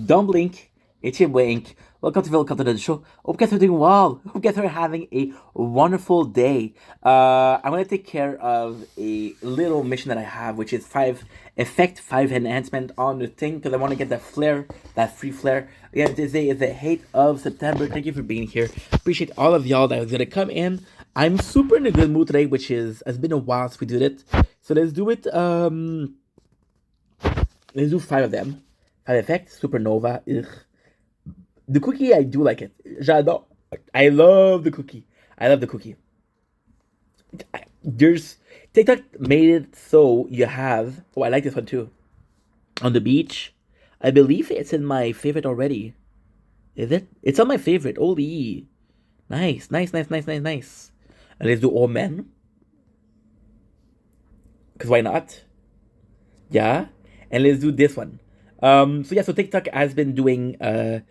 Don't blink. It's your Wink. Welcome to the show. Hope you guys are doing well. Hope you guys are having a wonderful day. I'm gonna take care of a little mission that I have, which is five enhancement on the thing because I want to get that flare, that free flare. Again, today is the 8th of September. Thank you for being here. Appreciate all of y'all that was gonna come in. I'm super in a good mood today, which is has been a while since we did it. So let's do it. Let's do five of them. Five effects, supernova. Ugh. The cookie, I do like it. J'adore. I love the cookie. I love the cookie. There's TikTok made it so you have. Oh, I like this one too. On the beach. I believe it's in my favorite already. Is it? It's on my favorite. Holy. Nice, nice, nice, nice, nice, nice. And let's do all men. Because why not? Yeah. And let's do this one. So yeah, so TikTok has been doing an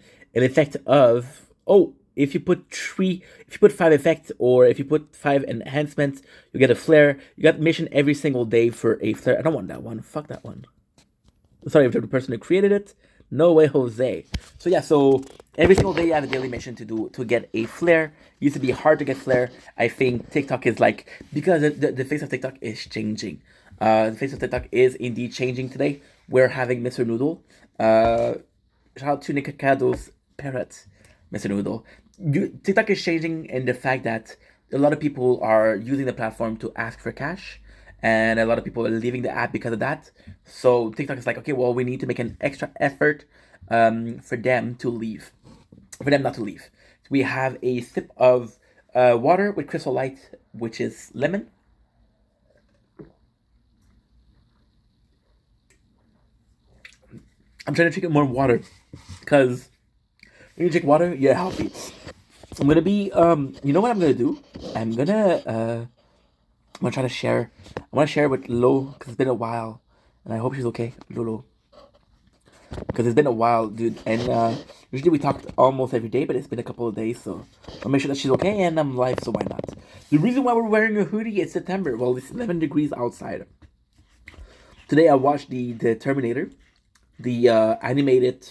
effect of, oh, if you put five effects or if you put five enhancements, you get a flare. You get mission every single day for a flare. I don't want that one. Fuck that one. Sorry if the person who created it. No way, Jose. So yeah, so every single day you have a daily mission to get a flare. It used to be hard to get flare. I think TikTok is like because the face of TikTok is changing. The face of TikTok is indeed changing today. We're having Mr. Noodle. Shout out to Nicocado's parrot, Mr. Noodle. TikTok is changing in the fact that a lot of people are using the platform to ask for cash, and a lot of people are leaving the app because of that. So TikTok is like, okay, well, we need to make an extra effort for them to leave, for them not to leave. So we have a sip of water with Crystal Light, which is lemon. I'm trying to drink more water because when you drink water, you're healthy. I'm gonna be you know what I'm gonna do? I'm gonna I'm gonna try to share. I want to share with Lo because it's been a while, and I hope she's okay, Lolo. Because it's been a while, dude. And usually we talk almost every day, but it's been a couple of days, so I'll make sure that she's okay, and I'm live, so why not? The reason why we're wearing a hoodie is September. Well, it's 11 degrees outside. Today I watched the Terminator, the animated.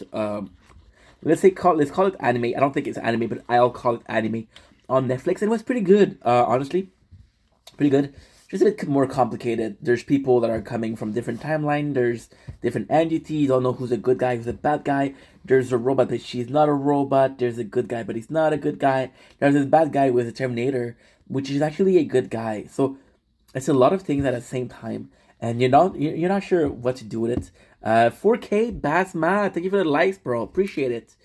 Let's call it anime. I don't think it's anime, but I'll call it anime on Netflix, and it was pretty good. Honestly, pretty good. Just a bit more complicated. There's people that are coming from different timeline. There's different entities. You don't know who's a good guy, who's a bad guy. There's a robot, but she's not a robot. There's a good guy, but he's not a good guy. There's this bad guy with a Terminator, which is actually a good guy. So it's a lot of things at the same time, and you're not sure what to do with it. 4K Basma, thank you for the likes, bro. Appreciate it.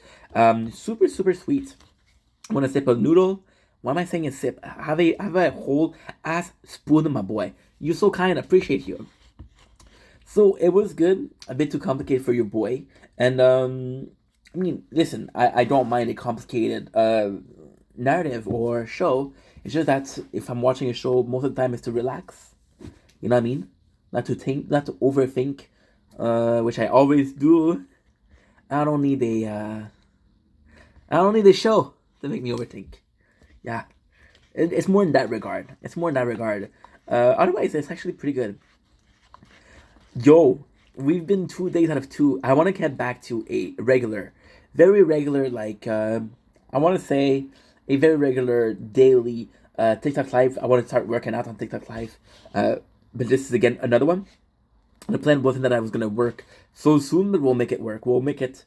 Super super sweet. I want to sip a noodle. Why am I saying a sip? Have a whole ass spoon, my boy. You're so kind. Appreciate you. So it was good. A bit too complicated for your boy. And I mean, listen, I don't mind a complicated narrative or show. It's just that if I'm watching a show, most of the time it's to relax. You know what I mean? Not to think, not to overthink, which I always do. I don't need a I don't need a show to make me overthink. Yeah, it's more in that regard. It's more in that regard. Otherwise, it's actually pretty good. Yo, we've been 2 days out of two. I want to get back to a regular, very regular, like I want to say a very regular daily TikTok live. I want to start working out on TikTok live. But this is again another one. The plan wasn't that I was gonna work so soon, but we'll make it work. We'll make it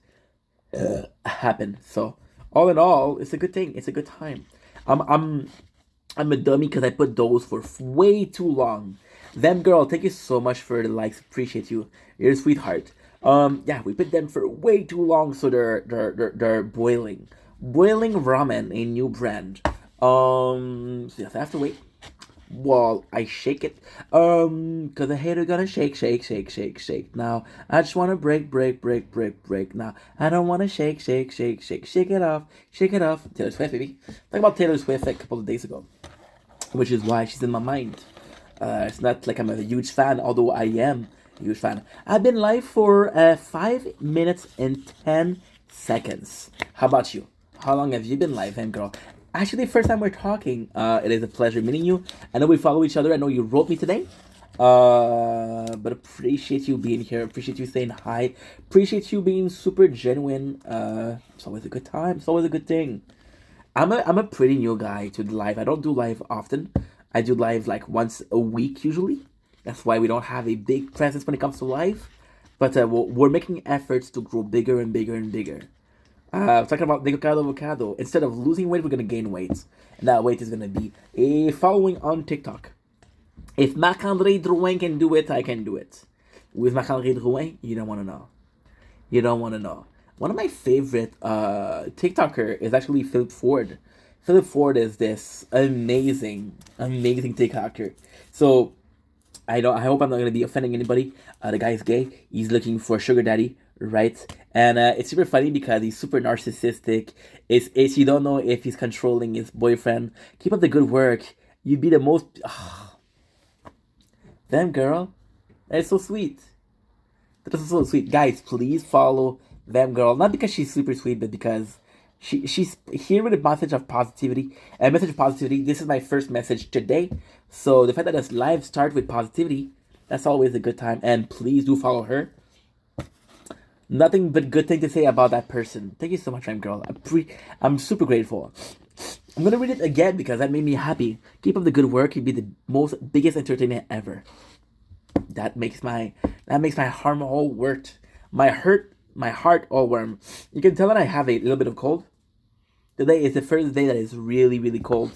happen. So all in all, it's a good thing. It's a good time. I'm I'm I'm a dummy because I put those for way too long. Them girl, thank you so much for the likes. Appreciate you. You're a sweetheart. Yeah, we put them for way too long, so they're boiling ramen, a new brand. So yes, I have to wait. while I shake it. Cause the hater gonna shake, shake, shake, shake, shake. Now I just wanna break, break, break, break, break. Now I don't wanna shake, shake, shake, shake, shake it off, shake it off. Taylor Swift, baby. Talking about Taylor Swift like a couple of days ago, which is why she's in my mind. It's not like I'm a huge fan, although I am a huge fan. I've been live for 5 minutes and 10 seconds. How about you? How long have you been live, fam girl? Actually, first time we're talking. It is a pleasure meeting you. I know we follow each other. I know you wrote me today. But appreciate you being here. Appreciate you saying hi. Appreciate you being super genuine. It's always a good time. It's always a good thing. I'm a pretty new guy to the live. I don't do live often. I do live like once a week usually. That's why we don't have a big presence when it comes to live. But we're making efforts to grow bigger and bigger and bigger. Talking about Nicocado Avocado. Instead of losing weight, we're gonna gain weight, and that weight is gonna be a following on TikTok. If Marc-André Drouin can do it, I can do it. With Marc-André Drouin, you don't want to know. You don't want to know. One of my favorite TikToker is actually Philip Ford. Philip Ford is this amazing, amazing TikToker. So I don't. I hope I'm not gonna be offending anybody. The guy is gay. He's looking for a sugar daddy, right? And it's super funny because he's super narcissistic. It's you don't know if he's controlling his boyfriend. Keep up the good work. You'd be the most. Damn girl, that's so sweet. That is so sweet, guys. Please follow them girl. Not because she's super sweet, but because she's here with a message of positivity. A message of positivity. This is my first message today. So the fact that this live start with positivity, that's always a good time. And please do follow her. Nothing but good thing to say about that person. Thank you so much, Rhyme Girl. I'm super grateful. I'm gonna read it again because that made me happy. Keep up the good work. You'd be the most biggest entertainment ever. That makes my heart all worked. My heart all warm. You can tell that I have a little bit of cold. Today is the first day that is really really cold.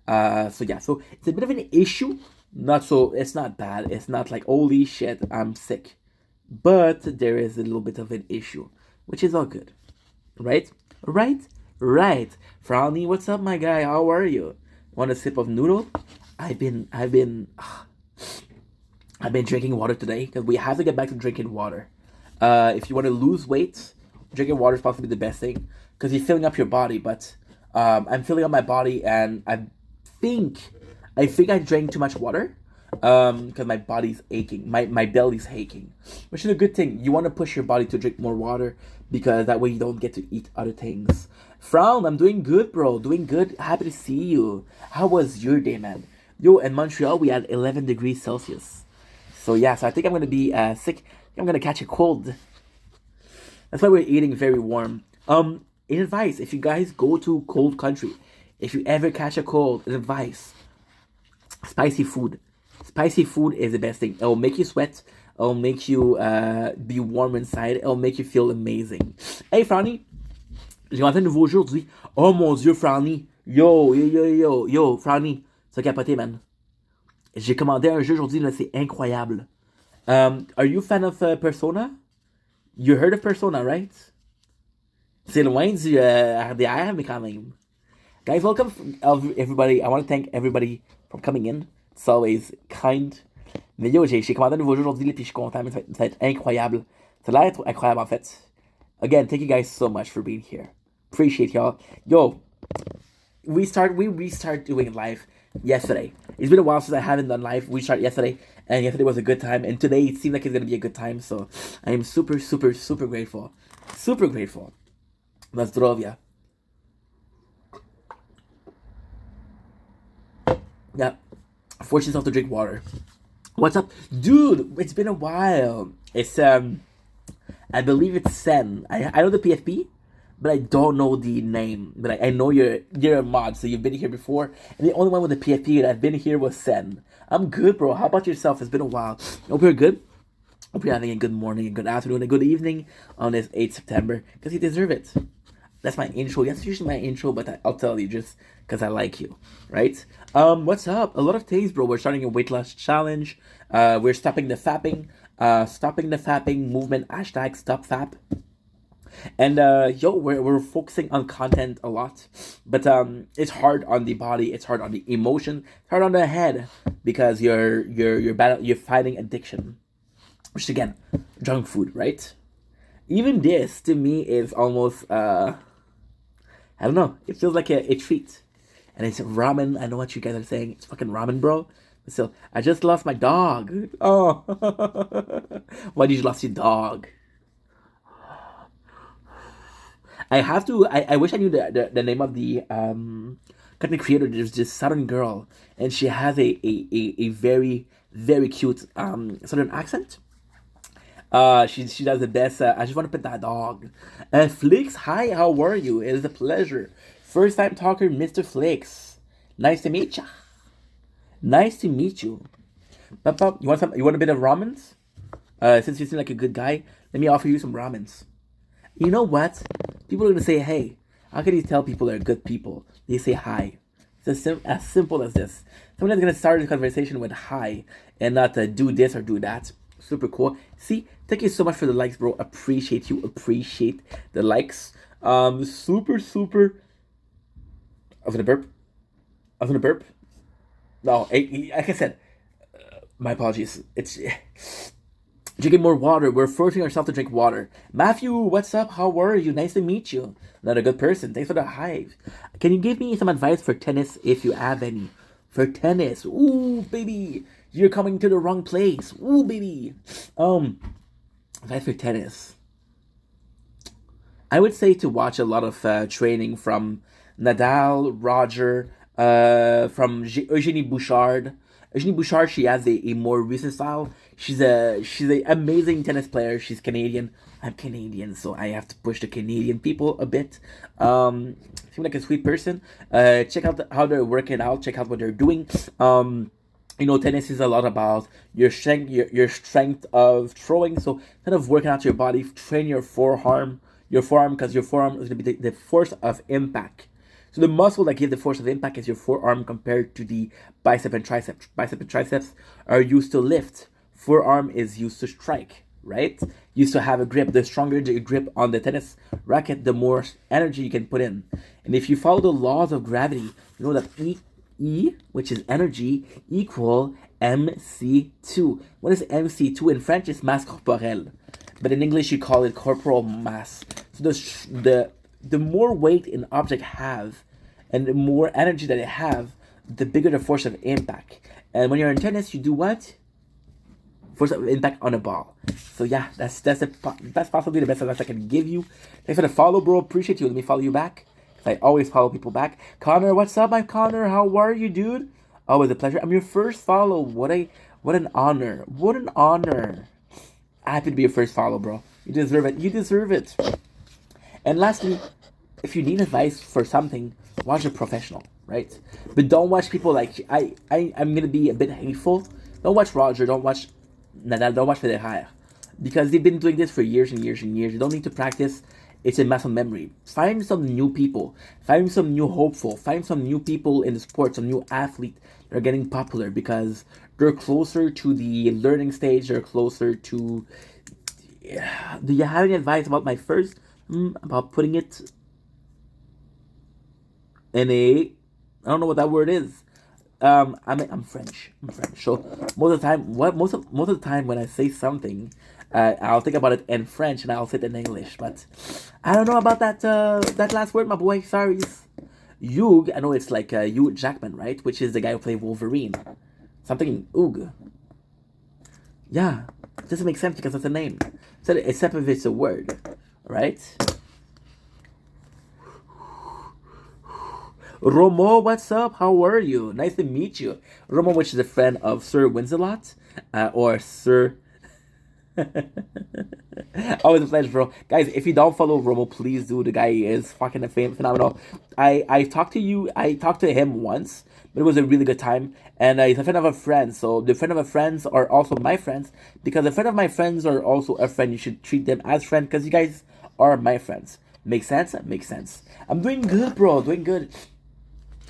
So yeah, so it's a bit of an issue. Not so. It's not bad. It's not like holy shit, I'm sick. But there is a little bit of an issue, which is all good, right? Right, right. Frowny, what's up, my guy? How are you? Want a sip of noodle? I've been drinking water today because we have to get back to drinking water. If you want to lose weight, drinking water is possibly the best thing because you're filling up your body. But I'm filling up my body, and think I think I drank too much water because my body's aching, my belly's aching, which is a good thing. You want to push your body to drink more water because that way you don't get to eat other things. Frown, I'm doing good, bro. Doing good. Happy to see you. How was your day, man? Yo, in Montreal we had 11 degrees Celsius. So yeah, so I think I'm gonna be sick. I'm gonna catch a cold. That's why we're eating very warm. Advice: if you guys go to cold country, if you ever catch a cold, advice: spicy food. Spicy food is the best thing. It will make you sweat. It will make you be warm inside. It will make you feel amazing. Hey, Franny, j'ai inventé un nouveau jeu aujourd'hui. Oh mon Dieu, Franny. Yo, yo, yo, yo, yo, Franny. C'est capoté, man. J'ai commandé un jeu aujourd'hui, là, c'est incroyable. Are you a fan of Persona? You heard of Persona, right? C'est loin du RDR, mais quand même. Guys, welcome everybody. I want to thank everybody for coming in. It's always kind. Mais yo, j'ai commandé un nouveau jeu aujourd'hui, puis je suis content, mais ça va être incroyable. Ça a l'air d'être incroyable, en fait. Again, thank you guys so much for being here. Appreciate y'all. Yo, we restart doing live yesterday. It's been a while since I haven't done live. We started yesterday, and yesterday was a good time, and today it seemed like it's gonna be a good time. So I am super, super, super grateful. Super grateful. Na zdrowia. Yeah. Force yourself to drink water. What's up, dude? It's been a while. It's I believe it's Sen. I know the PFP, but I don't know the name. But I know you're a mod, so you've been here before. And the only one with the PFP that I've been here was Sen. I'm good, bro. How about yourself? It's been a while. Hope you're good. Hope you're having a good morning, a good afternoon, a good evening on this 8th September, because you deserve it. That's my intro. That's usually my intro, but I'll tell you just because I like you, right? What's up? A lot of things, bro. We're starting a weight loss challenge. We're stopping the fapping. Stopping the fapping movement. Hashtag stop fap. And yo, we're focusing on content a lot, but it's hard on the body, it's hard on the emotion, it's hard on the head because you're fighting addiction, which again, junk food, right? Even this to me is almost I don't know. It feels like a treat, and it's ramen. I know what you guys are saying. It's fucking ramen, bro. But still, I just lost my dog. Oh, why did you lose your dog? I have to. I wish I knew the name of the content creator. There's this Southern girl, and she has a very very cute Southern accent. She does the best. I just want to pet that dog. Flix, hi, how are you? It is a pleasure. First time talker, Mr. Flix. Nice to meet you. Nice to meet you. Papa, you want some? You want a bit of ramens? Since you seem like a good guy, let me offer you some ramens. You know what? People are gonna say, "Hey, how can you tell people they're good people?" They say hi. It's as simple as this. Someone is gonna start a conversation with hi and not do this or do that. Super cool. See, thank you so much for the likes, bro. Appreciate you. Appreciate the likes. Super, super. I was gonna burp. I was gonna burp. No, like I said, my apologies. It's drinking more water. We're forcing ourselves to drink water. Matthew, what's up? How are you? Nice to meet you. Not a good person. Thanks for the hive. Can you give me some advice for tennis if you have any? For tennis. Ooh, baby. You're coming to the wrong place. Ooh, baby. Advice for tennis. I would say to watch a lot of training from Nadal, Roger, from Eugenie Bouchard. Eugenie Bouchard, she has a more recent style. She's a amazing tennis player. She's Canadian. I'm Canadian, so I have to push the Canadian people a bit. Seem like a sweet person. Check out how they're working out. Check out what they're doing. You know, tennis is a lot about your strength of throwing. So kind of working out your body, train your forearm, because your forearm is going to be the force of impact. So the muscle that gives the force of impact is your forearm compared to the bicep and tricep. Bicep and triceps are used to lift. Forearm is used to strike, right? Used to have a grip. The stronger the grip on the tennis racket, the more energy you can put in. And if you follow the laws of gravity, you know that E, which is energy, equal MC2. What is MC2? In French, it's masse corporelle. But in English, you call it corporal mass. So the more weight an object have, and the more energy that it have, the bigger the force of impact. And when you're in tennis, you do what? Force of impact on a ball. So yeah, that's possibly the best advice I can give you. Thanks for the follow, bro. Appreciate you. Let me follow you back. I always follow people back. Connor, what's up, my Connor? How are you, dude? Always a pleasure. I'm your first follow. What an honor. What an honor. Happy to be your first follow, bro. You deserve it. You deserve it. And lastly, if you need advice for something, watch a professional, right? But don't watch people like I'm gonna be a bit hateful. Don't watch Roger. Don't watch Nadal. Don't watch Federer, because they've been doing this for years and years and years. You don't need to practice. It's a muscle memory. Find some new people. Find some new hopeful. Find some new people in the sport, some new athletes that are getting popular because they're closer to the learning stage. They're closer to... Do you have any advice about my first? About putting it in a... I don't know what that word is. I'm French. I'm French. So most of the time, most of the time when I say something, I'll think about it in French and I'll say it in English. But I don't know about that last word, my boy. Sorry. Hugh, I know it's like Hugh Jackman, right? Which is the guy who played Wolverine. Something Oog. Yeah, it doesn't make sense because it's a name. So except if it's a word, right? Romo, what's up? How are you? Nice to meet you. Romo, which is a friend of Sir Winselot, or Sir... Always a pleasure, bro. Guys, if you don't follow Romo, please do. The guy is fucking phenomenal. I talked to him once, but it was a really good time. And he's a friend of a friend, so the friend of a friends are also my friends, because a friend of my friends are also a friend. You should treat them as friends, because you guys are my friends. Make sense? Makes sense. I'm doing good, bro. Doing good.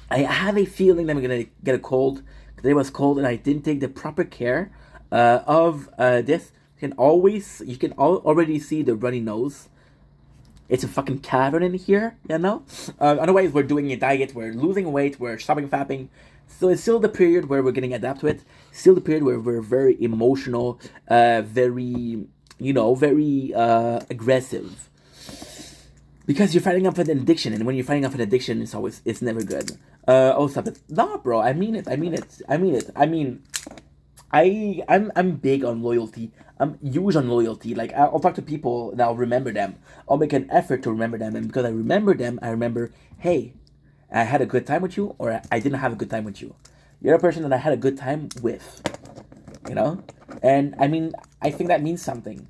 I have a feeling that I'm gonna get a cold. Today was cold, and I didn't take the proper care of this. You can already see the runny nose. it's a fucking cavern in here, you know? Otherwise, we're doing a diet, we're losing weight, we're stopping fapping. So it's still the period where we're getting adapted to it. Still the period where we're very emotional, very, very aggressive. Because you're fighting off an addiction, and when you're fighting off an addiction, it's never good. Oh, stop it. Nah, bro, I mean it. I'm big on loyalty. I'm huge on loyalty. Like I'll talk to people and I'll remember them. I'll make an effort to remember them, and because I remember them, I remember, hey, I had a good time with you, or I didn't have a good time with you. You're a person that I had a good time with, you know. And I mean, I think that means something.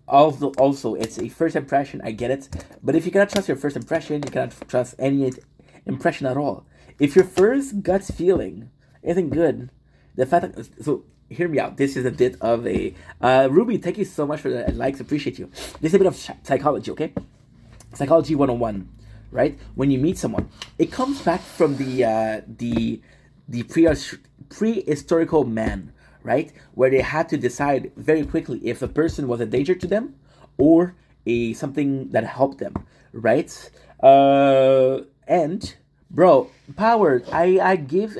Also, it's a first impression. I get it, but if you cannot trust your first impression, you cannot trust any impression at all. If your first gut feeling isn't good, the fact that, so hear me out. This is a bit of a Ruby. Thank you so much for the likes. Appreciate you. This is a bit of psychology. Okay, psychology 101. Right? When you meet someone, it comes back from the prehistorical man, right? Where they had to decide very quickly if a person was a danger to them or a something that helped them, right? And bro, power. I give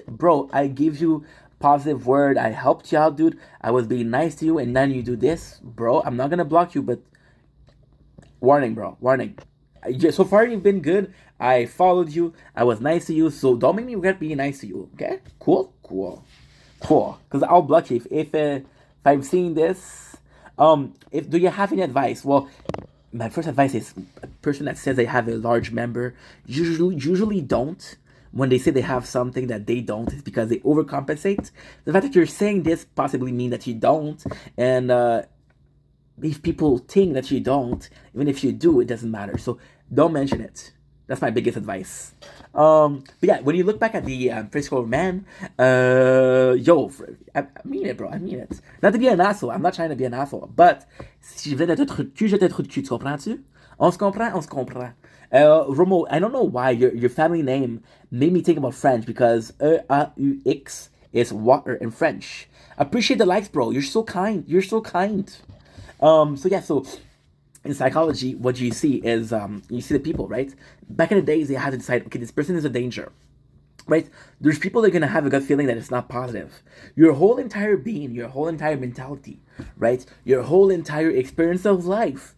you positive word. I helped you out, dude. I was being nice to you, and then you do this, bro. I'm not gonna block you, but warning, bro. Warning. So far you've been good. I followed you. I was nice to you. So don't make me regret being nice to you. Okay? Cool. Because I'll block you if I'm seeing this. If do you have any advice? Well, my first advice is a person that says they have a large member usually don't. When they say they have something that they don't, it's because they overcompensate. The fact that you're saying this possibly mean that you don't, and if people think that you don't, even if you do, it doesn't matter. So don't mention it. That's my biggest advice. But yeah, when you look back at the physical man, I mean it, bro. I mean it. Not to be an asshole. I'm not trying to be an asshole. But si je venais de te trou de cul, je te trou de cul. Tu comprends-tu? On se comprend? On se comprend. Romo, I don't know why your family name made me think about French because EAUX is water in French. Appreciate the likes, bro. You're so kind. So in psychology, what you see is you see the people, right? Back in the days, they had to decide, okay, this person is a danger, right? There's people that are gonna have a gut feeling that it's not positive. Your whole entire being, your whole entire mentality, right? Your whole entire experience of life,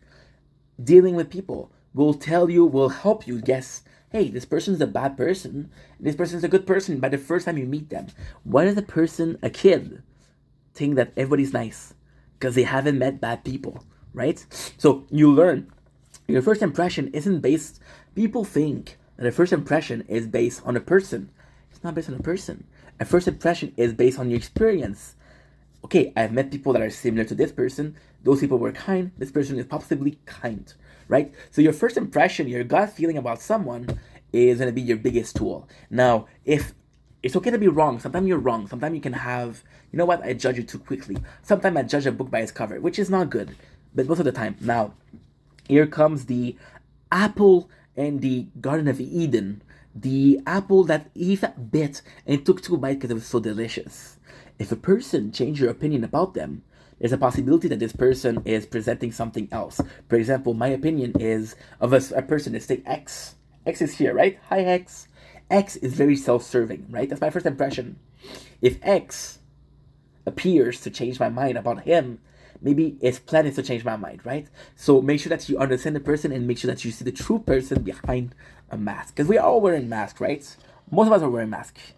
dealing with people, will help you guess, hey, this person's a bad person, this person's a good person by the first time you meet them. Why does a kid, think that everybody's nice? Because they haven't met bad people, right? So you learn. Your first impression isn't based. People think that a first impression is based on a person. It's not based on a person. A first impression is based on your experience. Okay, I've met people that are similar to this person. Those people were kind. This person is possibly kind, right? So your first impression, your gut feeling about someone is going to be your biggest tool. Now, if it's okay to be wrong. Sometimes you're wrong. Sometimes you can have, you know what, I judge you too quickly. Sometimes I judge a book by its cover, which is not good. But most of the time. Now, here comes the apple in the Garden of Eden. The apple that Eve bit and took 2 bites because it was so delicious. If a person changed your opinion about them, there's a possibility that this person is presenting something else. For example, my opinion is of a person, let's say X. X is here, right? Hi, X. X is very self-serving, right? That's my first impression. If X appears to change my mind about him, maybe his plan is to change my mind, right? So make sure that you understand the person and make sure that you see the true person behind a mask. Because we are all wearing masks, right? Most of us are wearing masks.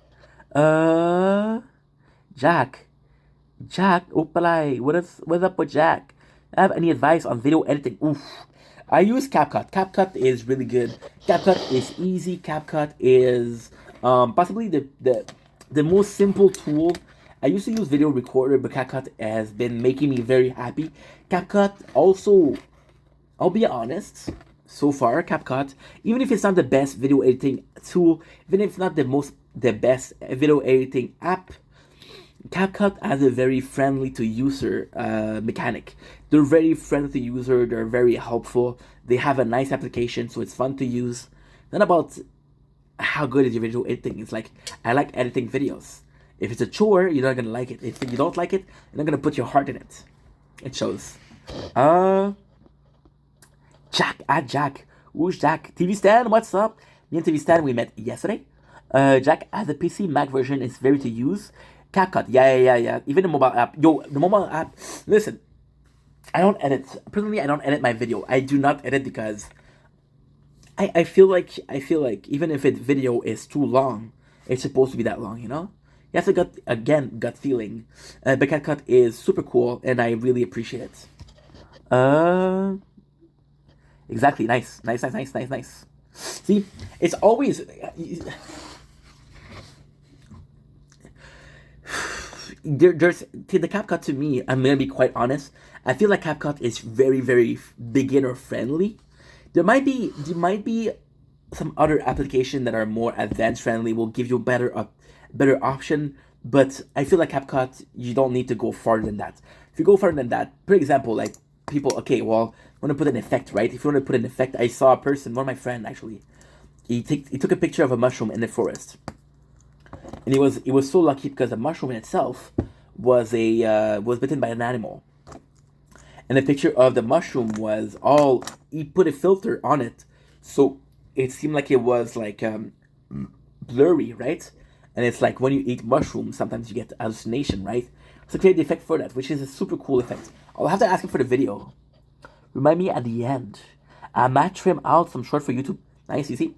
Jack, opalai, what's up with Jack? I have any advice on video editing? Oof. I use CapCut. CapCut is really good. CapCut is easy. CapCut is possibly the most simple tool. I used to use Video Recorder, but CapCut has been making me very happy. CapCut also, I'll be honest, so far, CapCut, even if it's not the best video editing tool, even if it's not the best video editing app, CapCut has a very friendly to user mechanic. They're very friendly to user. They're very helpful. They have a nice application, so it's fun to use. Not about how good is your video editing. It's like, I like editing videos. If it's a chore, you're not gonna like it. If you don't like it, you're not gonna put your heart in it. It shows. Jack. Who's Jack? TV Stan, what's up? Me and TV Stan, we met yesterday. Jack has a PC Mac version. It's very to use. CapCut, yeah. Even the mobile app. Yo, the mobile app. Listen, I don't edit. Personally, I don't edit my video. I do not edit because I feel like even if a video is too long, it's supposed to be that long, you know? Yes, I got gut feeling. But CapCut is super cool, and I really appreciate it. Exactly. Nice. See, it's always there's to the CapCut. To me, I'm gonna be quite honest. I feel like CapCut is very, very beginner friendly. There might be some other application that are more advanced friendly. Will give you better option. But I feel like CapCut, you don't need to go farther than that. If you go farther than that, for example, like people, okay, well, I want to put an effect, right? If you want to put an effect, I saw a person, one of my friend actually, he took a picture of a mushroom in the forest, and he was so lucky because the mushroom in itself was bitten by an animal, and the picture of the mushroom was all, he put a filter on it, so it seemed like it was like blurry, right? And it's like when you eat mushrooms, sometimes you get hallucination, right? So create the effect for that, which is a super cool effect. I'll have to ask him for the video. Remind me at the end. I might trim out some short for YouTube. Nice, you see?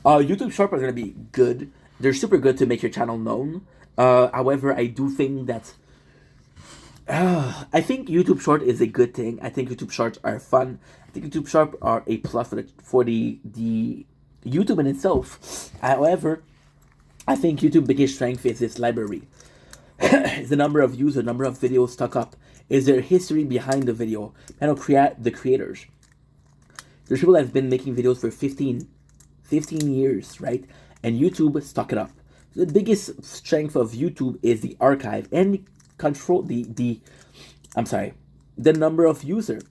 YouTube short are gonna be good. They're super good to make your channel known. However, I do think that I think YouTube short is a good thing. I think YouTube shorts are fun. I think YouTube short are a plus for the YouTube in itself. However, I think YouTube biggest strength is its library. Is the number of views, the number of videos stuck up. Is there history behind the video? And the creators. There's people that have been making videos for 15 years, right? And YouTube stuck it up. The biggest strength of YouTube is the archive and control the number of users.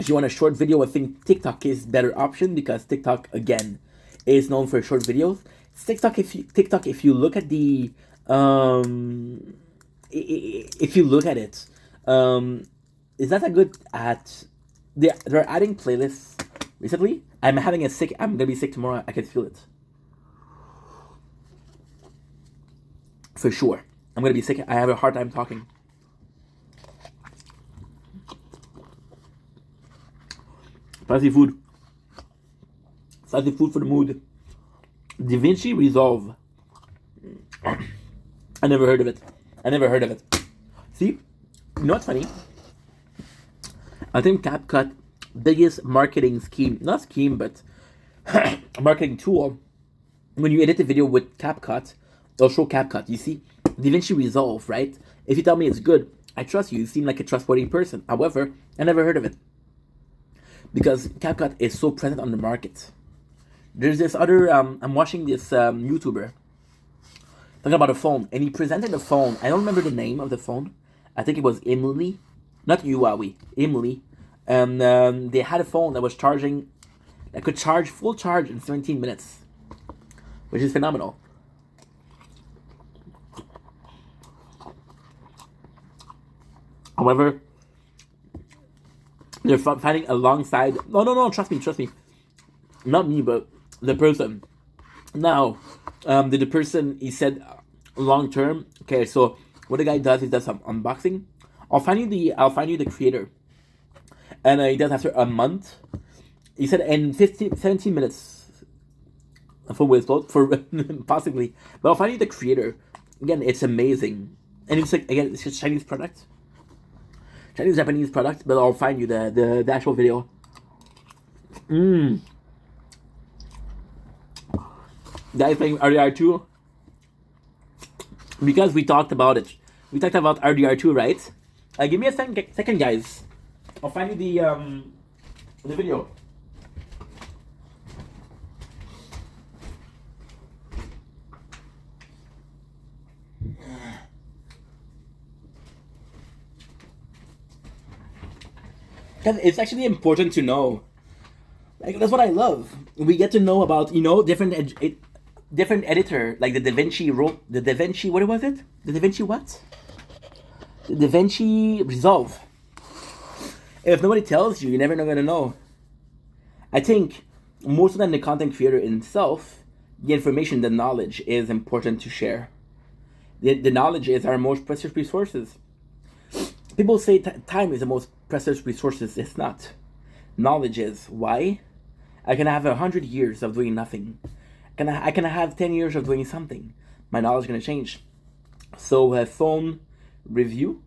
If you want a short video, I think TikTok is better option because TikTok again is known for short videos. TikTok, if you look at the if you look at it, is not that good at they're adding playlists recently. I'm gonna be sick tomorrow. I can feel it for sure. I'm gonna be sick. I have a hard time talking. Spicy food for the mood. DaVinci Resolve. I never heard of it. See, you know what's funny? I think CapCut biggest marketing scheme, not scheme, but marketing tool. When you edit a video with CapCut, it'll show CapCut. You see, DaVinci Resolve, right? If you tell me it's good, I trust you. You seem like a trustworthy person. However, I never heard of it because CapCut is so present on the market. There's this other. I'm watching this YouTuber talking about a phone, and he presented a phone. I don't remember the name of the phone. I think it was Emily, not Huawei, Emily. And they had a phone that was charging, that could charge full charge in 17 minutes, which is phenomenal. However, they're fighting alongside. No, trust me. Not me, but the person. Now, the person, he said long term. Okay, so what the guy does, he does some unboxing. I'll find you the creator, and he does after a month. He said in 17 minutes. For Wizboat, for possibly, but I'll find you the creator. Again, it's amazing, and it's like again, it's just Chinese product, Japanese product. But I'll find you the actual video. Guys playing RDR2 because we talked about it. We talked about RDR2, right? Give me a second, guys. I'll find you the video. Because it's actually important to know. Like, that's what I love. We get to know about, different editor, like the DaVinci, what was it? The DaVinci what? The DaVinci Resolve. If nobody tells you, you're never gonna know. I think most of the content creator itself, the information, the knowledge is important to share. The knowledge is our most precious resources. People say time is the most precious resources. It's not. Knowledge is. Why? I can have 100 years of doing nothing. I can have 10 years of doing something. My knowledge is going to change. So phone review.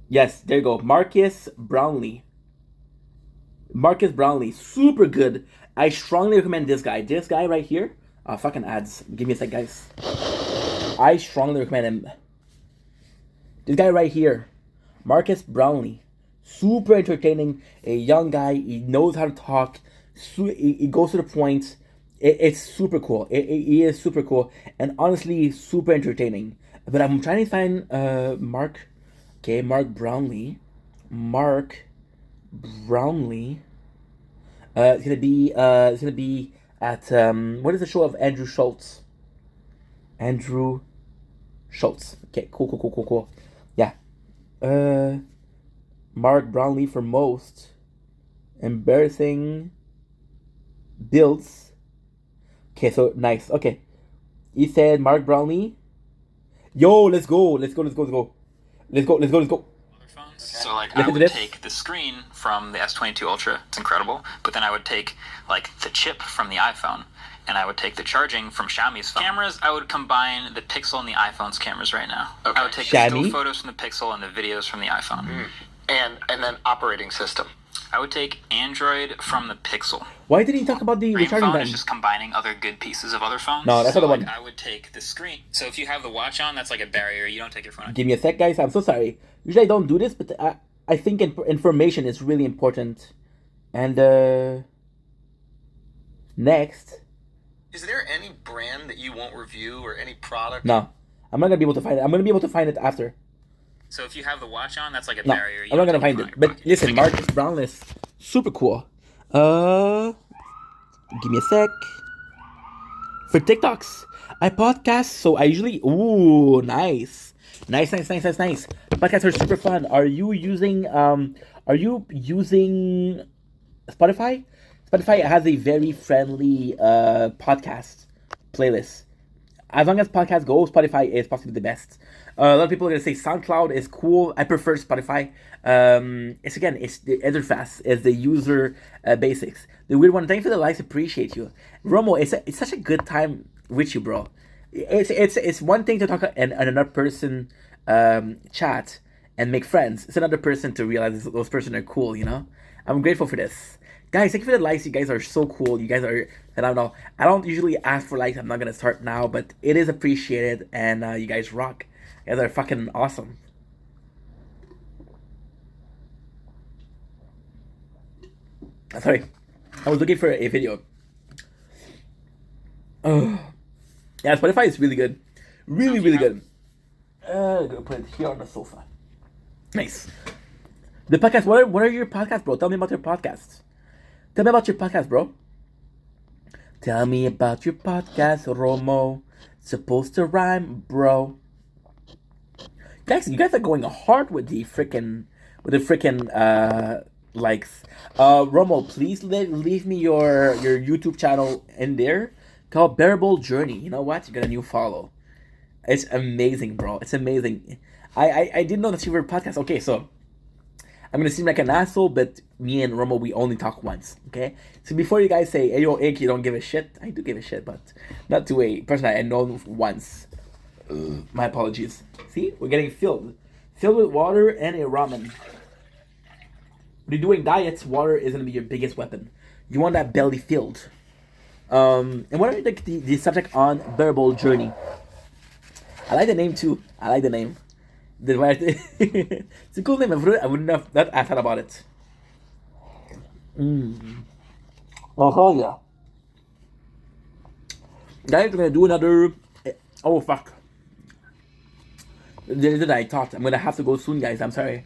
Yes, there you go. Marcus Brownlee, super good. I strongly recommend this guy. This guy right here. Fucking ads. Give me a sec, guys. I strongly recommend him. This guy right here, Marcus Brownlee, super entertaining. A young guy. He knows how to talk. He goes to the point. It's super cool. He is super cool and honestly super entertaining. But I'm trying to find Mark. Okay, Mark Brownlee. It's gonna be at what is the show of Andrew Schultz? Okay, cool. Yeah. Mark Brownlee for most embarrassing builds. Okay, so nice. Okay. He said Mark Brownlee. Yo, let's go. So like I would take the screen from the S22 Ultra, it's incredible, but then I would take like the chip from the iPhone, and I would take the charging from Xiaomi's phone. Cameras, I would combine the Pixel and the iPhone's cameras right now. Okay. I would take the still photos from the Pixel and the videos from the iPhone. And then operating system. I would take Android from the Pixel. Why did he talk about the recharging phone? Is just combining other good pieces of other phones. No, that's not the one. I would take the screen. So if you have the watch on, that's like a barrier. You don't take your phone on. Give me a sec, guys. I'm so sorry. Usually I don't do this, but I think information is really important. And next. Is there any brand that you won't review or any product? No, I'm not gonna be able to find it. I'm gonna be able to find it after. So if you have the watch on, that's like a barrier. I'm not gonna find it. But listen, Marcus Brownlee is super cool. Give me a sec. For TikToks, I podcast, so I usually nice. Podcasts are super fun. Are you using Spotify? Spotify has a very friendly podcast playlist. As long as podcast goes, Spotify is possibly the best. A lot of people are gonna say SoundCloud is cool. I prefer Spotify. It's the interface, it's the user basics. The weird one. Thank you for the likes. Appreciate you, Romo. It's such a good time with you, bro. It's one thing to talk and another person chat and make friends. It's another person to realize those person are cool. You know, I'm grateful for this. Guys, thank you for the likes. You guys are so cool. You guys are, I don't know. I don't usually ask for likes. I'm not going to start now, but it is appreciated. And you guys rock. You guys are fucking awesome. Sorry. I was looking for a video. Yeah, Spotify is really good. Really good. I'm going to put it here on the sofa. Nice. The podcast, what are your podcasts, bro? Tell me about your podcasts. Tell me about your podcast, bro. Tell me about your podcast, Romo. Supposed to rhyme, bro. Guys, you guys are going hard with the freaking likes. Romo, please leave me your YouTube channel in there called Bearable Journey. You know what? You got a new follow. It's amazing, bro. It's amazing. I didn't know that you were a podcast. Okay, so I'm gonna seem like an asshole, but me and Romo, we only talk once, okay? So before you guys say, hey, yo, Ike, you don't give a shit, I do give a shit, but not to a person I know once. My apologies. See, we're getting filled with water and a ramen. When you're doing diets, water is gonna be your biggest weapon. You want that belly filled. And what are the subject on Bearable Journey? I like the name too. It's a cool name. I wouldn't have not thought about it. Oh yeah. Guys, we're gonna do another. Oh fuck. I thought I'm gonna have to go soon, guys. I'm sorry.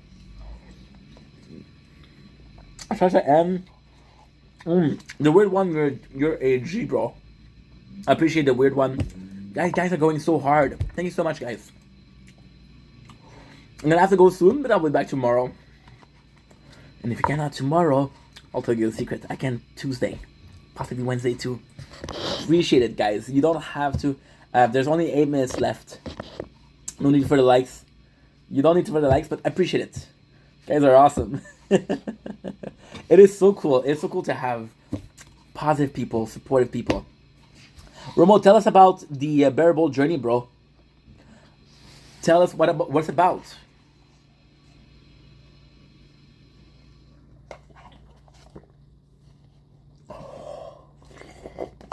Sasha M. The weird one. You're a G, bro. I appreciate the weird one. Guys are going so hard. Thank you so much, guys. I'm gonna have to go soon, but I'll be back tomorrow. And if you cannot tomorrow, I'll tell you a secret. I can Tuesday, possibly Wednesday too. Appreciate it, guys. You don't have to. There's only 8 minutes left. No need for the likes. You don't need for the likes, but I appreciate it. You guys are awesome. It is so cool. It's so cool to have positive people, supportive people. Romo, tell us about the bearable journey, bro. Tell us what it's about.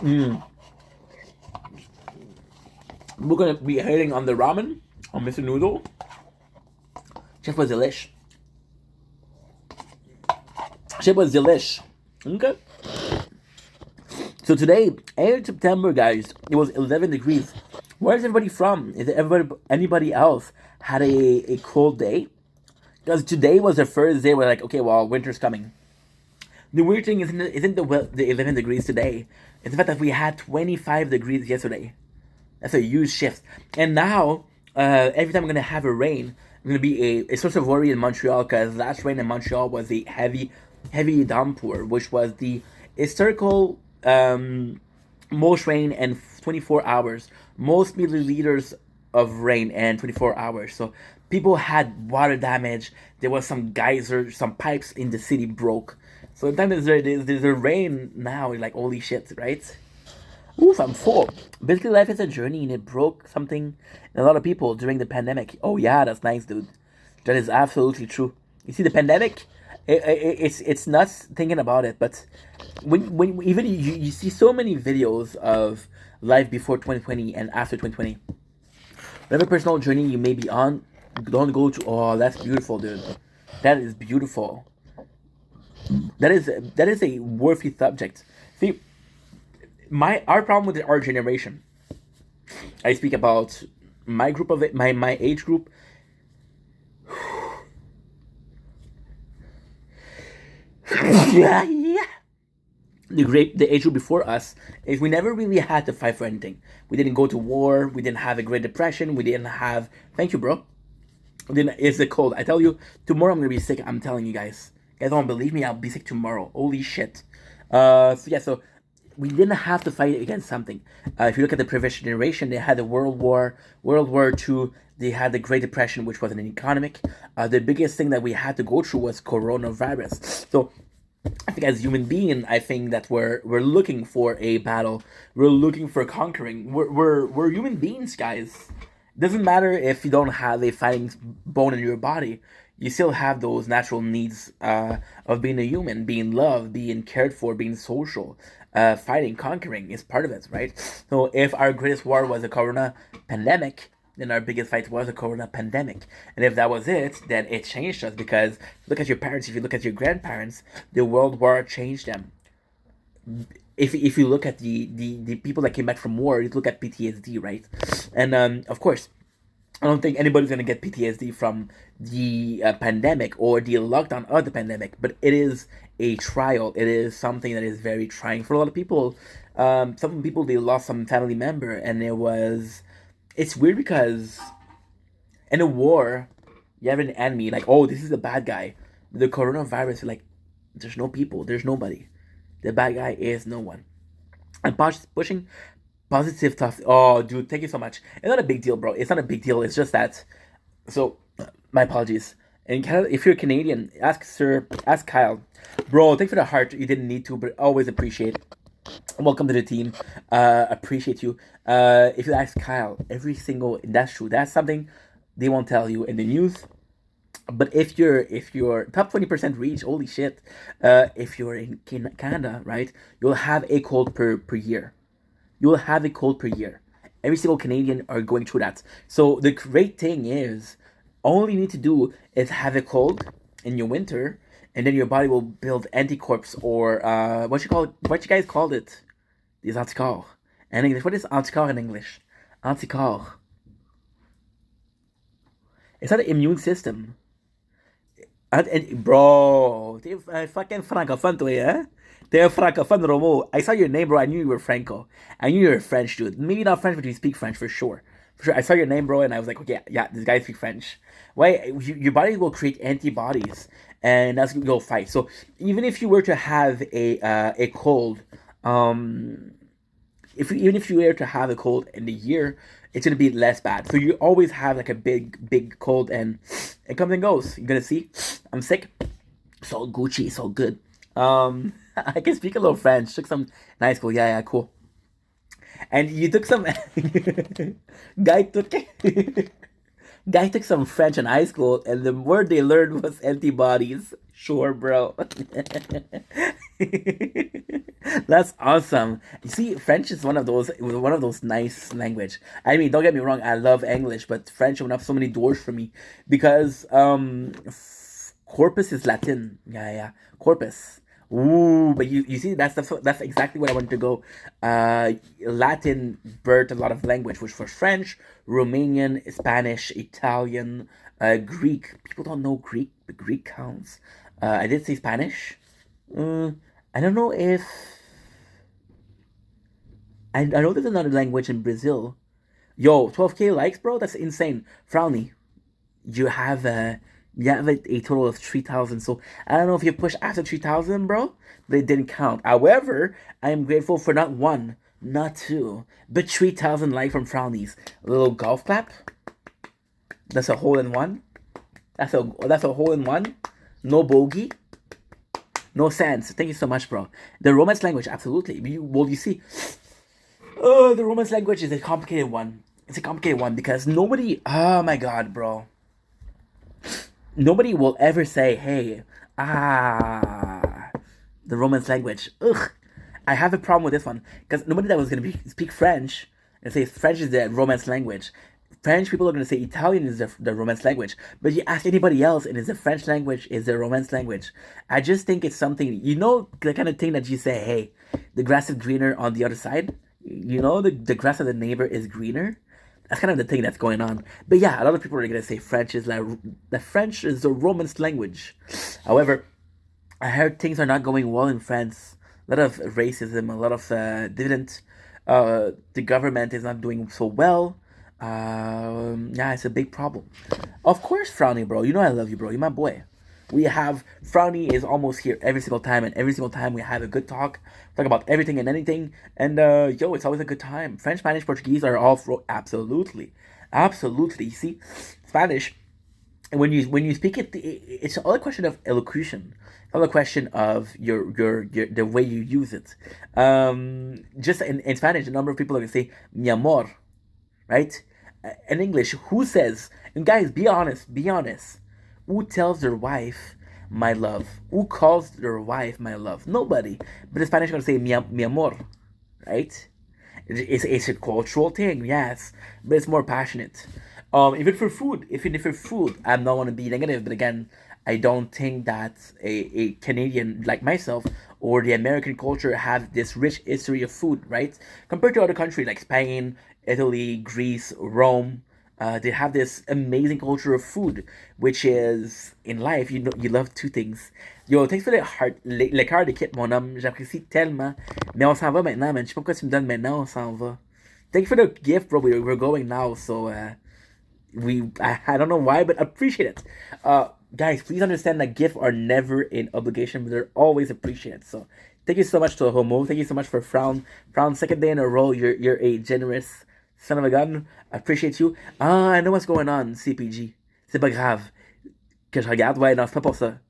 We're gonna be hitting on the ramen, on Mr. Noodle. Chef was delish. Chef was delish. Okay. So today, 8th September, guys, it was 11 degrees. Where's everybody from? Is anybody else had a cold day? Because today was the first day we're like, okay, well, winter's coming. The weird thing isn't the 11 degrees today. It's the fact that we had 25 degrees yesterday. That's a huge shift. And now, every time I'm going to have a rain, I'm going to be a source of worry in Montreal, because last rain in Montreal was a heavy downpour, which was the historical most rain in 24 hours. Most milliliters of rain in 24 hours. So people had water damage. There was some geysers, some pipes in the city broke. So the time there's a rain now, like, holy shit, right? Oof, I'm full. Basically, life is a journey, and it broke something in a lot of people during the pandemic. Oh yeah, that's nice, dude. That is absolutely true. You see, the pandemic, it's nuts thinking about it. But when even you see so many videos of life before 2020 and after 2020. Whatever personal journey you may be on, don't go to. Oh, that's beautiful, dude. That is beautiful. That is a worthy subject. See, our problem with our generation. I speak about my group of it, my age group. Yeah. The age group before us is we never really had to fight for anything. We didn't go to war. We didn't have a Great Depression. We didn't have. Thank you, bro. It's the cold. I tell you, tomorrow I'm gonna be sick. I'm telling you guys. You guys don't believe me? I'll be sick tomorrow. Holy shit. So we didn't have to fight against something. If you look at the previous generation, they had the World War II. They had the Great Depression, which was an economic. The biggest thing that we had to go through was coronavirus. So I think as human beings, I think that we're looking for a battle. We're looking for conquering. We're human beings, guys. Doesn't matter if you don't have a fighting bone in your body. You still have those natural needs of being a human, being loved, being cared for, being social. Fighting, conquering is part of it, right? So if our greatest war was a corona pandemic, then our biggest fight was a corona pandemic. And if that was it, then it changed us, because look at your parents, if you look at your grandparents, the World War changed them. If you look at the people that came back from war, you look at PTSD, right? And of course, I don't think anybody's going to get PTSD from the pandemic or the lockdown of the pandemic, but it is a trial. It is something that is very trying for a lot of people. Some people, they lost some family member, and it's weird because in a war, you have an enemy, like, oh, this is the bad guy. The coronavirus, like, there's no people, there's nobody. The bad guy is no one. I'm pushing positive stuff. Oh, dude, thank you so much. It's not a big deal, bro. It's not a big deal. It's just that. So, my apologies. In Canada, if you're Canadian, ask Kyle. Bro, thanks for the heart. You didn't need to, but always appreciate. Welcome to the team. Appreciate you. If you ask Kyle, that's true. That's something they won't tell you in the news. But if you're top 20% reach, holy shit. If you're in Canada, right, you'll have a cold per year. You'll have a cold per year. Every single Canadian are going through that. So the great thing is, all you need to do is have a cold in your winter, and then your body will build anticorps, or what you guys called it? These anticorps. In English, what is anticorps in English? Anticorps. It's not an immune system. Bro, t'es fucking francophone, toi, hein? T'es a francophone, Romo. I saw your name, bro. I knew you were Franco. I knew you were French, dude. Maybe not French, but you speak French for sure. For sure. I saw your name, bro, and I was like, okay, yeah, this guy speaks French. Why? Your body will create antibodies, and that's gonna go fight. So even if you were to have a cold, even if you were to have a cold in the year, it's gonna be less bad. So you always have like a big cold, and it comes and goes. You're gonna see. I'm sick. It's all Gucci. It's all good. I can speak a little French. Took some nice school. Yeah, cool. And you took some guy took guy took some French in high school, and the word they learned was antibodies. Sure, bro. That's awesome. You see, French is one of those nice language. I mean, don't get me wrong, I love English, but French opened up so many doors for me because corpus is Latin. Yeah. Corpus. Ooh, but you see, that's exactly where I wanted to go. Latin birthed a lot of language, which was French, Romanian, Spanish, Italian, Greek. People don't know Greek, but Greek counts. I did say Spanish. I don't know if I know there's another language in Brazil. Yo, 12K likes, bro. That's insane. Frowny, you have a total of 3,000. So I don't know if you push after 3,000, bro, but it didn't count. However, I am grateful for not one, not two, but 3,000 like from Frownies. A little golf clap. That's a hole in one. That's a hole in one. No bogey. No sense. Thank you so much, bro. The Romance language, absolutely. You see, the Romance language is a complicated one. It's a complicated one because nobody. Oh my god, bro. Nobody will ever say, "Hey, the Romance language." Ugh, I have a problem with this one because nobody that was gonna speak French and say French is the Romance language. French people are going to say Italian is the Romance language, but you ask anybody else and it's the French language is the Romance language. I just think it's something, the kind of thing that you say, hey, the grass is greener on the other side. The grass of the neighbor is greener. That's kind of the thing that's going on. But yeah, a lot of people are going to say French is the French is the Romance language. However, I heard things are not going well in France. A lot of racism, a lot of dividend. The government is not doing so well. Yeah, it's a big problem. Of course, Frowny, bro. You know I love you, bro. You're my boy. Frowny is almost here every single time, and every single time we have a good talk about everything and anything, and it's always a good time. French, Spanish, Portuguese are all absolutely. You see, Spanish, when you speak it, it's all a question of elocution. It's all a question of your the way you use it. Just in Spanish, a number of people are gonna say mi amor, right? In English, who says, and guys, be honest, who tells their wife my love? Who calls their wife my love? Nobody. But in Spanish, you're going to say mi amor, right? It's a cultural thing, yes, but it's more passionate. Even for food, I'm not want to be negative, but again, I don't think that a Canadian like myself or the American culture have this rich history of food, right? Compared to other countries like Spain, Italy, Greece, Rome, they have this amazing culture of food, which is in life. You love two things. Yo, thanks for le cœur de kit, mon homme. J'apprécie tellement. Mais on s'en va maintenant, man. Je sais pas pourquoi tu me donnes maintenant. On s'en va. Thank you for the gift, bro. We're going now, so I don't know why, but appreciate it. Guys, please understand that gifts are never an obligation, but they're always appreciated. So thank you so much to Homo. Thank you so much for Frown. Frown, second day in a row. You're a generous son of a gun. I appreciate you. I know what's going on, CPG. C'est pas grave que je regarde. Ouais, non, c'est pas pour ça.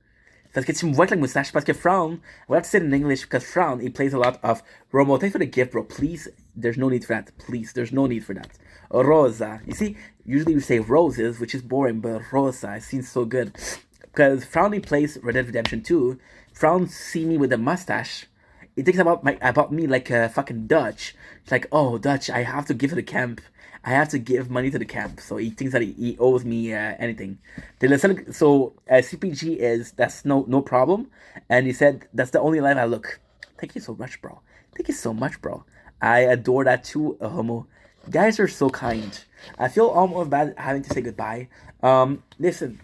Parce que tu me vois avec la moustache. Parce que Frown, we have to say it in English because Frown, he plays a lot of Romo. Thanks for the gift, bro. Please, there's no need for that. Please, there's no need for that. Rosa. You see, usually we say roses, which is boring, but Rosa, it seems so good. Because Frowny plays Red Dead Redemption 2. Frown see me with a mustache. He thinks about me like a fucking Dutch. It's like, oh, Dutch, I have to give to the camp. I have to give money to the camp. So he thinks that he owes me anything. So CPG that's no problem. And he said, that's the only life I look. Thank you so much, bro. Thank you so much, bro. I adore that too, Homo. Guys are so kind. I feel almost bad having to say goodbye. Listen,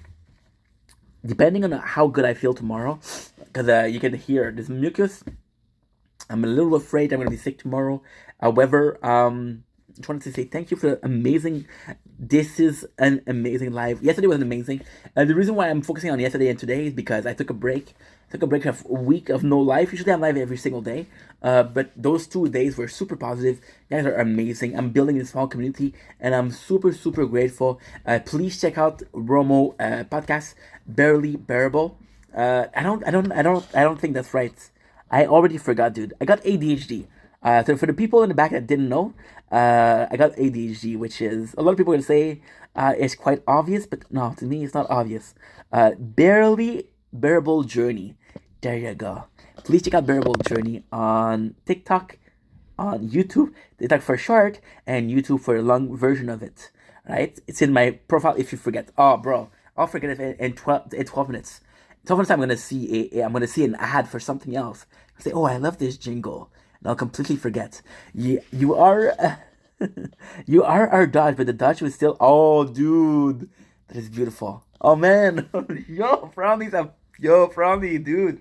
depending on how good I feel tomorrow, because you can hear this mucus. I'm a little afraid I'm gonna be sick tomorrow. However, just wanted to say thank you for the amazing. This is an amazing live. Yesterday was amazing. The reason why I'm focusing on yesterday and today is because I took a break. Took a break of a week of no live. Usually I'm live every single day. But those 2 days were super positive. You guys are amazing. I'm building a small community, and I'm super super grateful. Please check out Romo podcast, Barely Bearable. I don't think that's right. I already forgot, dude. I got ADHD. So for the people in the back that didn't know, I got ADHD, which is a lot of people are gonna say it's quite obvious, but no, to me it's not obvious. Barely Bearable Journey. There you go. Please check out Bearable Journey on TikTok, on YouTube. TikTok for short, and YouTube for a long version of it. Right? It's in my profile. If you forget, oh bro, I'll forget it in 12 minutes. 12 minutes, I'm gonna see an ad for something else. I say, oh, I love this jingle, and I'll completely forget. You are, you are our Dodge, but the Dodge was still. Oh, dude, that is beautiful. Oh man, yo, Frowny, dude.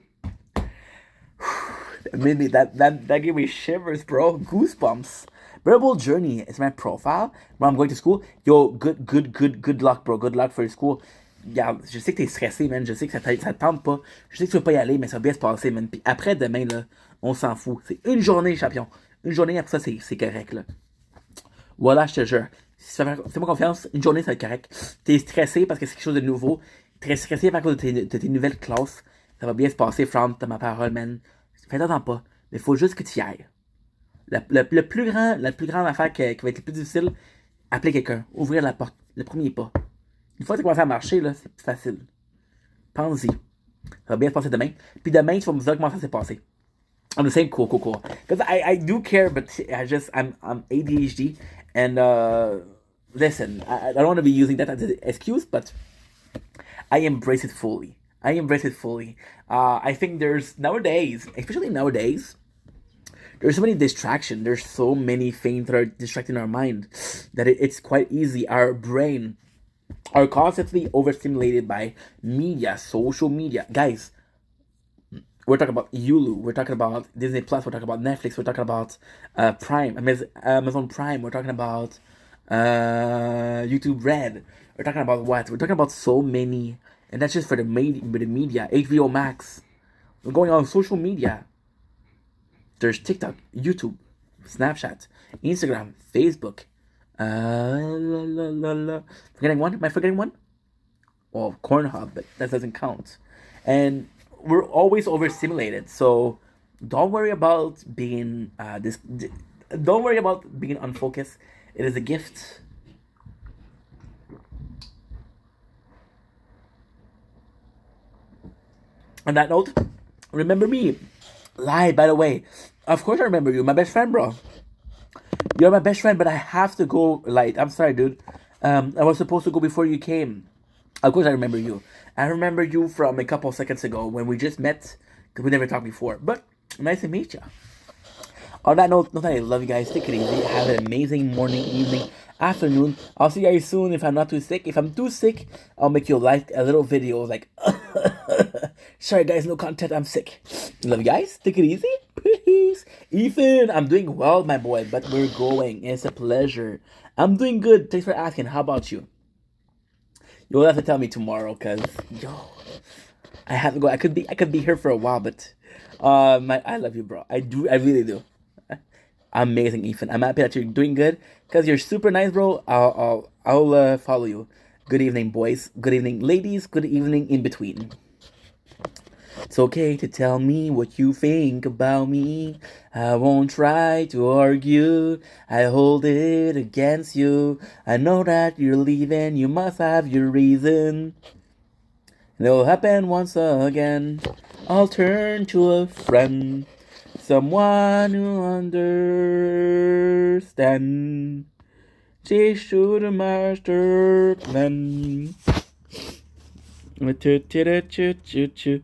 That gave me shivers, bro. Goosebumps. Bearable Journey is my profile where I'm going to school. Yo, good luck, bro. Good luck for school. Regarde, je sais que t'es stressé, man. Je sais que ça te tente pas. Je sais que tu veux pas y aller, mais ça va bien se passer, man. Puis après, demain, là, on s'en fout. C'est une journée, champion. Une journée, après ça, c'est correct, là. Voilà, je te jure. Fais-moi confiance, une journée, ça va être correct. T'es stressé parce que c'est quelque chose de nouveau. T'es stressé à cause de tes nouvelles classes. Ça va bien se passer, Fran, t'as ma parole, man. Fais-t'en pas. Mais il faut juste que tu y ailles. La plus grande affaire qui va être le plus difficile, appeler quelqu'un, ouvrir la porte, le premier pas. Une fois que tu commences à marcher, là, c'est plus facile. Pense-y. Ça va bien se passer demain. Puis demain, tu vas me dire comment ça s'est passé. I'm the same, cool. Because I do care, but I'm ADHD, and listen, I don't want to be using that as an excuse, but I embrace it fully. I think there's nowadays, especially nowadays, there's so many distractions. There's so many things that are distracting our mind that it's quite easy. Our brain are constantly overstimulated by media, social media. Guys, we're talking about Hulu, we're talking about Disney Plus, we're talking about Netflix, we're talking about Prime, Amazon Prime, we're talking about YouTube Red. We're talking about what? We're talking about so many, and that's just for the media. HBO Max. We're going on social media. There's TikTok, YouTube, Snapchat, Instagram, Facebook. Forgetting one? Am I forgetting one? Well, Pornhub, but that doesn't count. And we're always overstimulated, so don't worry about being don't worry about being unfocused. It is a gift. On that note, remember me. Lie, by the way. Of course I remember you, my best friend, bro. You're my best friend, but I have to go light. I'm sorry, dude. I was supposed to go before you came. Of course I remember you. I remember you from a couple seconds ago when we just met, because we never talked before. But nice to meet you. On that note, I love you guys. Take it easy. Have an amazing morning, evening, afternoon. I'll see you guys soon if I'm not too sick. If I'm too sick, I'll make you a little video like, sorry guys, no content, I'm sick. Love you guys. Take it easy. Peace. Ethan, I'm doing well, my boy, but we're going. It's a pleasure. I'm doing good. Thanks for asking. How about you? You'll have to tell me tomorrow, cause I have to go. I could be here for a while, but I love you, bro. I really do. Amazing, Ethan. I'm happy that you're doing good, cause you're super nice, bro. I'll follow you. Good evening, boys. Good evening, ladies. Good evening, in between. It's okay to tell me what you think about me. I won't try to argue. I hold it against you. I know that you're leaving. You must have your reason. It'll happen once again. I'll turn to a friend. Someone who understands. She should a master plan. Choo choo choo choo choo.